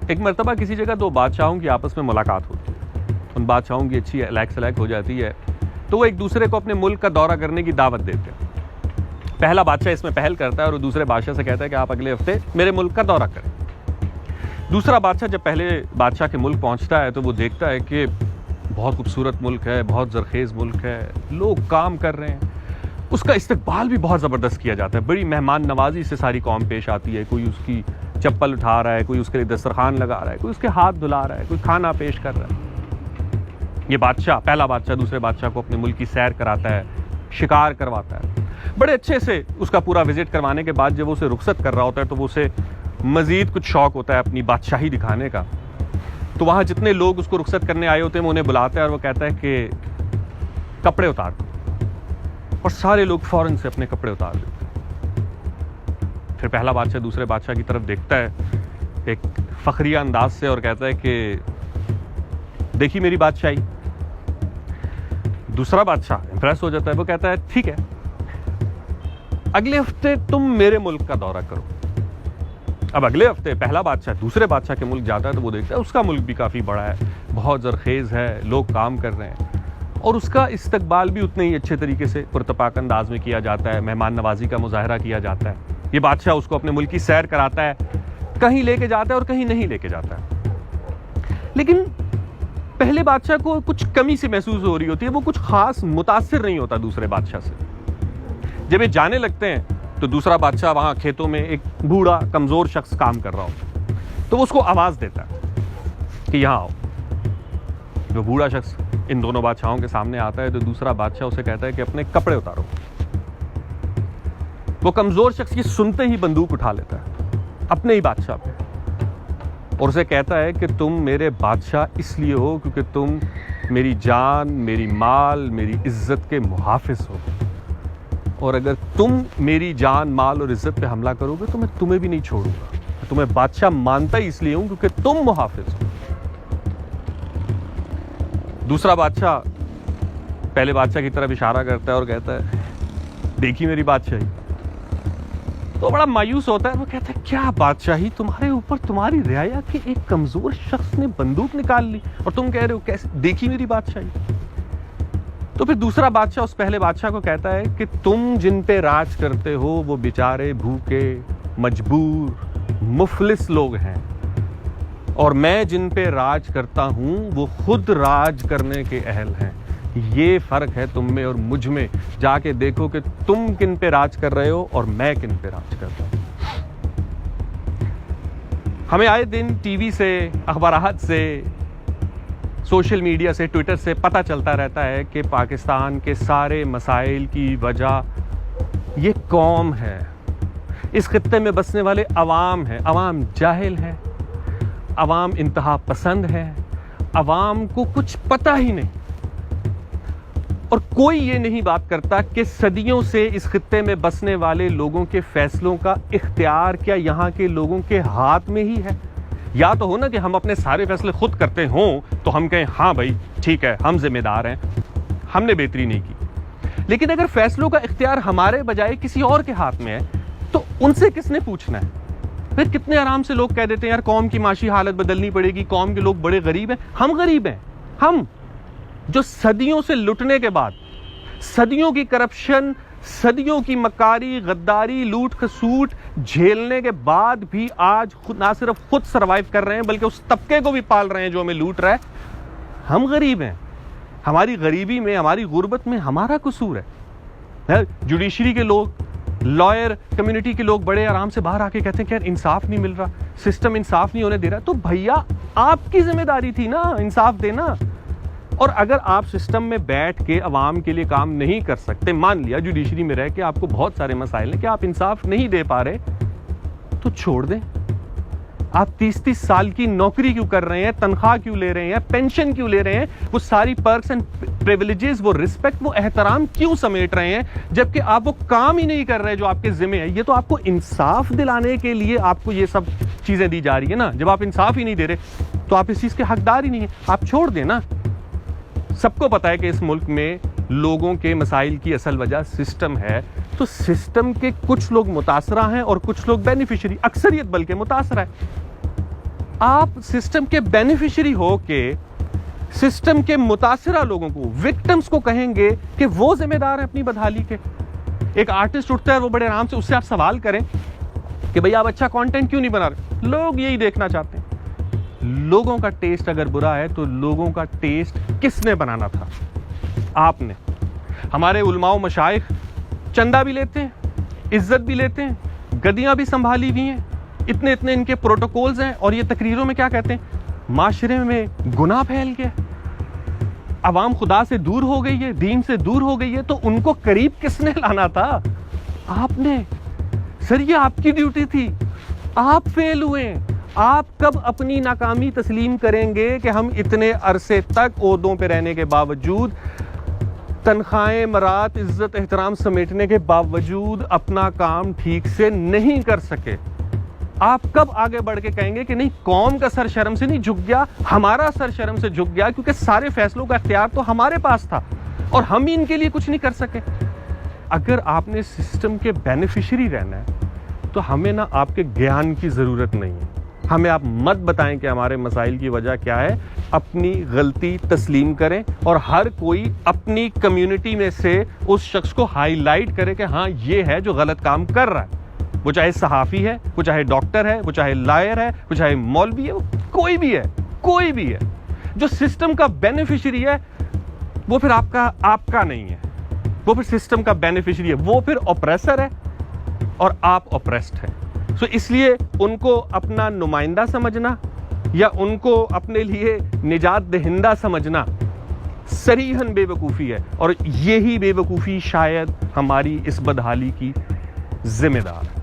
ایک مرتبہ کسی جگہ دو بادشاہوں کی آپس میں ملاقات ہوتی ہے، ان بادشاہوں کی اچھی لیک سلیک ہو جاتی ہے، تو وہ ایک دوسرے کو اپنے ملک کا دورہ کرنے کی دعوت دیتے ہیں۔ پہلا بادشاہ اس میں پہل کرتا ہے اور وہ دوسرے بادشاہ سے کہتا ہے کہ آپ اگلے ہفتے میرے ملک کا دورہ کریں۔ دوسرا بادشاہ جب پہلے بادشاہ کے ملک پہنچتا ہے تو وہ دیکھتا ہے کہ بہت خوبصورت ملک ہے، بہت زرخیز ملک ہے، لوگ کام کر رہے ہیں، اس کا استقبال بھی بہت زبردست کیا جاتا ہے، بڑی مہمان نوازی سے ساری قوم پیش آتی ہے، کوئی اس کی چپل اٹھا رہا ہے، کوئی اس کے لیے دسترخوان لگا رہا ہے، کوئی اس کے ہاتھ دھلا رہا ہے، کوئی کھانا پیش کر رہا ہے۔ یہ بادشاہ، پہلا بادشاہ دوسرے بادشاہ کو اپنے ملک کی سیر کراتا ہے، شکار کرواتا ہے، بڑے اچھے سے اس کا پورا وزٹ کروانے کے بعد جب وہ اسے رخصت کر رہا ہوتا ہے تو وہ اسے مزید کچھ شوق ہوتا ہے اپنی بادشاہی دکھانے کا، تو وہاں جتنے لوگ اس کو رخصت کرنے آئے ہوتے ہیں وہ انہیں بلاتا ہے اور وہ کہتا ہے کہ کپڑے اتار دو، اور سارے لوگ فوراً سے اپنے کپڑے اتار دیتے ہیں۔ پھر پہلا بادشاہ دوسرے بادشاہ کی طرف دیکھتا ہے ایک فخریہ انداز سے اور کہتا ہے کہ دیکھی میری بادشاہی۔ دوسرا بادشاہ امپریس ہو جاتا ہے، وہ کہتا ہے ٹھیک ہے، اگلے ہفتے تم میرے ملک کا دورہ کرو۔ اب اگلے ہفتے پہلا بادشاہ دوسرے بادشاہ کے ملک جاتا ہے تو وہ دیکھتا ہے اس کا ملک بھی کافی بڑا ہے، بہت زرخیز ہے، لوگ کام کر رہے ہیں، اور اس کا استقبال بھی اتنے ہی اچھے طریقے سے پرتپاک انداز میں کیا جاتا ہے، مہمان نوازی کا مظاہرہ کیا جاتا ہے۔ یہ بادشاہ اس کو اپنے ملک کی سیر کراتا ہے، کہیں لے کے جاتا ہے اور کہیں نہیں لے کے جاتا ہے، لیکن پہلے بادشاہ کو کچھ کمی سی محسوس ہو رہی ہوتی ہے، وہ کچھ خاص متاثر نہیں ہوتا دوسرے بادشاہ سے۔ جب یہ جانے لگتے ہیں تو دوسرا بادشاہ وہاں کھیتوں میں ایک بوڑھا کمزور شخص کام کر رہا ہوتا ہے، تو وہ اس کو آواز دیتا ہے کہ یہاں آؤ۔ جو بوڑھا شخص ان دونوں بادشاہوں کے سامنے آتا ہے تو دوسرا بادشاہ اسے کہتا ہے کہ اپنے کپڑے اتارو۔ وہ کمزور شخص یہ سنتے ہی بندوق اٹھا لیتا ہے اپنے ہی بادشاہ پہ، اور اسے کہتا ہے کہ تم میرے بادشاہ اس لیے ہو کیونکہ تم میری جان، میری مال، میری عزت کے محافظ ہو، اور اگر تم میری جان، مال اور عزت پہ حملہ کرو گے تو میں تمہیں بھی نہیں چھوڑوں گا، میں تمہیں بادشاہ مانتا ہی اس لیے ہوں کیونکہ تم محافظ ہو۔ دوسرا بادشاہ پہلے بادشاہ کی طرف اشارہ کرتا ہے اور کہتا ہے دیکھی میری بادشاہی۔ تو بڑا مایوس ہوتا ہے، وہ کہتا ہے کیا بادشاہی، تمہارے اوپر تمہاری رعایا کے ایک کمزور شخص نے بندوق نکال لی اور تم کہہ رہے ہو کیسے دیکھی میری بادشاہی۔ تو پھر دوسرا بادشاہ اس پہلے بادشاہ کو کہتا ہے کہ تم جن پہ راج کرتے ہو وہ بیچارے بھوکے، مجبور، مفلس لوگ ہیں، اور میں جن پہ راج کرتا ہوں وہ خود راج کرنے کے اہل ہیں۔ یہ فرق ہے تم میں اور مجھ میں، جا کے دیکھو کہ تم کن پہ راج کر رہے ہو اور میں کن پہ راج کرتا ہوں۔ ہمیں آئے دن ٹی وی سے، اخبارات سے، سوشل میڈیا سے، ٹویٹر سے پتہ چلتا رہتا ہے کہ پاکستان کے سارے مسائل کی وجہ یہ قوم ہے، اس خطے میں بسنے والے عوام ہیں، عوام جاہل ہے، عوام انتہا پسند ہے، عوام کو کچھ پتہ ہی نہیں، اور کوئی یہ نہیں بات کرتا کہ صدیوں سے اس خطے میں بسنے والے لوگوں کے فیصلوں کا اختیار کیا یہاں کے لوگوں کے ہاتھ میں ہی ہے۔ یا تو ہو نا کہ ہم اپنے سارے فیصلے خود کرتے ہوں تو ہم کہیں ہاں بھائی ٹھیک ہے، ہم ذمہ دار ہیں، ہم نے بہتری نہیں کی، لیکن اگر فیصلوں کا اختیار ہمارے بجائے کسی اور کے ہاتھ میں ہے تو ان سے کس نے پوچھنا ہے؟ پھر کتنے آرام سے لوگ کہہ دیتے ہیں یار قوم کی معاشی حالت بدلنی پڑے گی، قوم کے لوگ بڑے غریب ہیں۔ ہم غریب ہیں، ہم جو صدیوں سے لٹنے کے بعد، صدیوں کی کرپشن، صدیوں کی مکاری، غداری، لوٹ کھسوٹ جھیلنے کے بعد بھی آج نہ صرف خود سروائیو کر رہے ہیں بلکہ اس طبقے کو بھی پال رہے ہیں جو ہمیں لوٹ رہا ہے۔ ہم غریب ہیں، ہماری غریبی میں، ہماری غربت میں ہمارا قصور ہے۔ جوڈیشری کے لوگ، لائر کمیونٹی کے لوگ بڑے آرام سے باہر آ کے کہتے ہیں کہ یار انصاف نہیں مل رہا، سسٹم انصاف نہیں ہونے دے رہا، تو بھیا آپ کی ذمہ داری تھی نا انصاف دینا۔ اور اگر آپ سسٹم میں بیٹھ کے عوام کے لیے کام نہیں کر سکتے، مان لیا جوڈیشری میں رہ کے آپ کو بہت سارے مسائل ہیں کہ آپ انصاف نہیں دے پا رہے، تو چھوڑ دیں۔ آپ 30 سال کی نوکری کیوں کر رہے ہیں، تنخواہ کیوں لے رہے ہیں، پینشن کیوں لے رہے ہیں، وہ ساری پرکس اینڈ پریویلیجز، وہ رسپیکٹ، وہ احترام کیوں سمیٹ رہے ہیں جبکہ آپ وہ کام ہی نہیں کر رہے جو آپ کے ذمہ ہے؟ یہ تو آپ کو انصاف دلانے کے لیے آپ کو یہ سب چیزیں دی جا رہی ہے نا۔ جب آپ انصاف ہی نہیں دے رہے تو آپ اس چیز کے حقدار ہی نہیں ہیں، آپ چھوڑ دیں نا۔ سب کو پتا ہے کہ اس ملک میں لوگوں کے مسائل کی اصل وجہ سسٹم ہے، تو سسٹم کے کچھ لوگ متاثرہ ہیں اور کچھ لوگ بینیفیشری، اکثریت بلکہ متاثرہ ہے۔ آپ سسٹم کے بینیفیشری ہو کے سسٹم کے متاثرہ لوگوں کو، وکٹمز کو کہیں گے کہ وہ ذمہ دار ہیں اپنی بدحالی کے. ایک آرٹسٹ اٹھتا ہے وہ بڑے آرام سے، اس سے آپ سوال کریں کہ بھئی آپ اچھا کانٹینٹ کیوں نہیں بنا رہے؟ لوگ یہی دیکھنا چاہتے ہیں. لوگوں کا ٹیسٹ اگر برا ہے تو لوگوں کا ٹیسٹ کس نے بنانا تھا؟ آپ نے. ہمارے علماء و مشائخ چندہ بھی لیتے ہیں، عزت بھی لیتے ہیں، گدیاں بھی سنبھالی ہوئی ہیں، اتنے ان کے پروٹوکولز ہیں، اور یہ تقریروں میں کیا کہتے ہیں؟ معاشرے میں گناہ پھیل گیا، عوام خدا سے دور ہو گئی ہے، دین سے دور ہو گئی ہے. تو ان کو قریب کس نے لانا تھا؟ آپ نے. سر یہ آپ کی ڈیوٹی تھی، آپ فیل ہوئے. آپ کب اپنی ناکامی تسلیم کریں گے کہ ہم اتنے عرصے تک عہدوں پہ رہنے کے باوجود، تنخواہیں، مرات، عزت، احترام سمیٹنے کے باوجود اپنا کام ٹھیک سے نہیں کر سکے؟ آپ کب آگے بڑھ کے کہیں گے کہ نہیں، قوم کا سر شرم سے نہیں جھک گیا، ہمارا سر شرم سے جھک گیا، کیونکہ سارے فیصلوں کا اختیار تو ہمارے پاس تھا اور ہم ہی ان کے لیے کچھ نہیں کر سکے؟ اگر آپ نے سسٹم کے بینیفیشری رہنا ہے تو ہمیں نہ آپ کے گیان کی ضرورت نہیں ہے. ہمیں آپ مت بتائیں کہ ہمارے مسائل کی وجہ کیا ہے. اپنی غلطی تسلیم کریں اور ہر کوئی اپنی کمیونٹی میں سے اس شخص کو ہائی لائٹ کرے کہ ہاں یہ ہے جو غلط کام کر رہا ہے. وہ چاہے صحافی ہے، وہ چاہے ڈاکٹر ہے، وہ چاہے لائر ہے، وہ چاہے مولوی ہے، وہ کوئی بھی ہے جو سسٹم کا بینیفیشری ہے. وہ پھر آپ کا نہیں ہے، وہ پھر سسٹم کا بینیفیشری ہے، وہ پھر اوپریسر ہے اور آپ اوپریسڈ ہیں. سو اس لیے ان کو اپنا نمائندہ سمجھنا یا ان کو اپنے لیے نجات دہندہ سمجھنا صریحاً بے وقوفی ہے، اور یہی بے وقوفی شاید ہماری اس بدحالی کی ذمہ دار ہے.